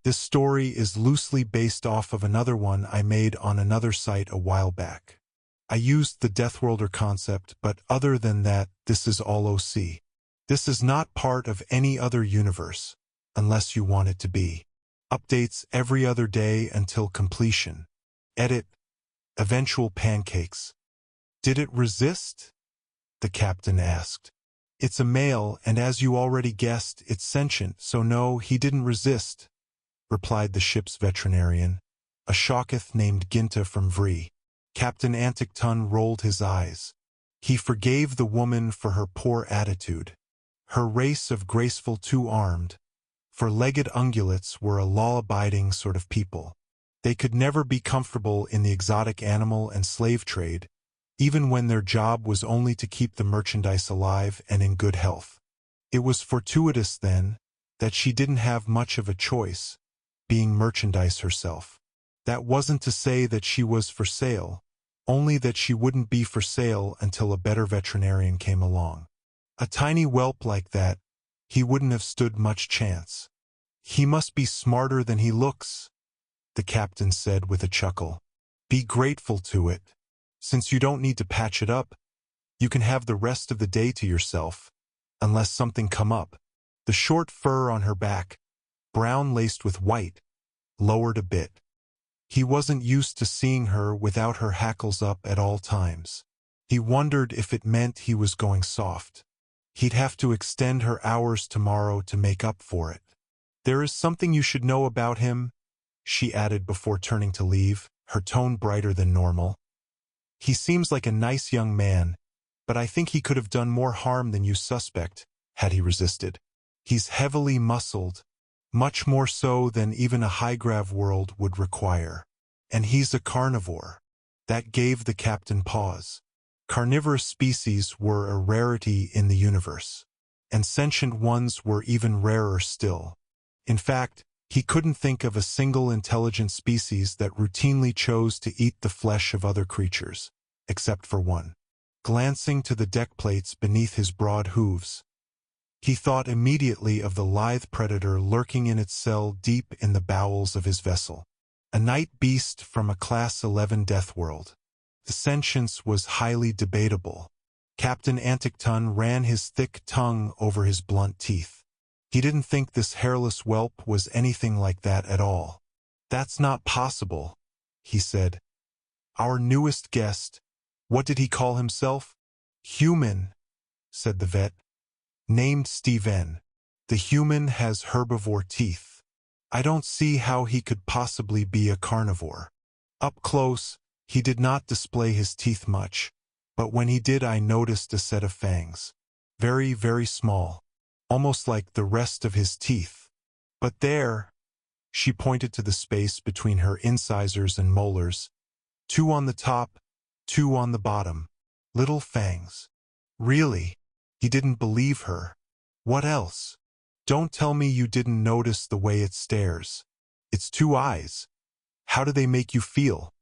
This story is loosely based off of another one I made on another site a while back. I used the Deathworlder concept, but other than that, this is all OC. This is not part of any other universe, unless you want it to be. Updates every other day until completion. Edit. Eventual pancakes. Did it resist? The captain asked. It's a male, and as you already guessed, it's sentient, so no, he didn't resist, replied the ship's veterinarian, a Shocketh named Ginta from Vree. Captain Anticton rolled his eyes. He forgave the woman for her poor attitude. Her race of graceful two-armed, four-legged ungulates were a law-abiding sort of people. They could never be comfortable in the exotic animal and slave trade, even when their job was only to keep the merchandise alive and in good health. It was fortuitous, then, that she didn't have much of a choice, being merchandise herself. That wasn't to say that she was for sale, only that she wouldn't be for sale until a better veterinarian came along. A tiny whelp like that, he wouldn't have stood much chance. He must be smarter than he looks, the captain said with a chuckle. Be grateful to it. Since you don't need to patch it up, you can have the rest of the day to yourself, unless something come up. The short fur on her back, brown laced with white, lowered a bit. He wasn't used to seeing her without her hackles up at all times. He wondered if it meant he was going soft. He'd have to extend her hours tomorrow to make up for it. There is something you should know about him, she added before turning to leave, her tone brighter than normal. He seems like a nice young man, but I think he could have done more harm than you suspect, had he resisted. He's heavily muscled, much more so than even a high-grav world would require. And he's a carnivore. That gave the captain pause. Carnivorous species were a rarity in the universe, and sentient ones were even rarer still. In fact, he couldn't think of a single intelligent species that routinely chose to eat the flesh of other creatures, except for one. Glancing to the deck plates beneath his broad hooves, he thought immediately of the lithe predator lurking in its cell deep in the bowels of his vessel. A night beast from a Class 11 death world. The sentience was highly debatable. Captain Anticton ran his thick tongue over his blunt teeth. He didn't think this hairless whelp was anything like that at all. That's not possible, he said. Our newest guest, what did he call himself? Human, said the vet. Named Steven. The human has herbivore teeth. I don't see how he could possibly be a carnivore. Up close, he did not display his teeth much, but when he did I noticed a set of fangs. Very, very small, almost like the rest of his teeth. But there, she pointed to the space between her incisors and molars, 2 on the top, 2 on the bottom. Little fangs. Really? He didn't believe her. What else? Don't tell me you didn't notice the way it stares. Its 2 eyes. How do they make you feel?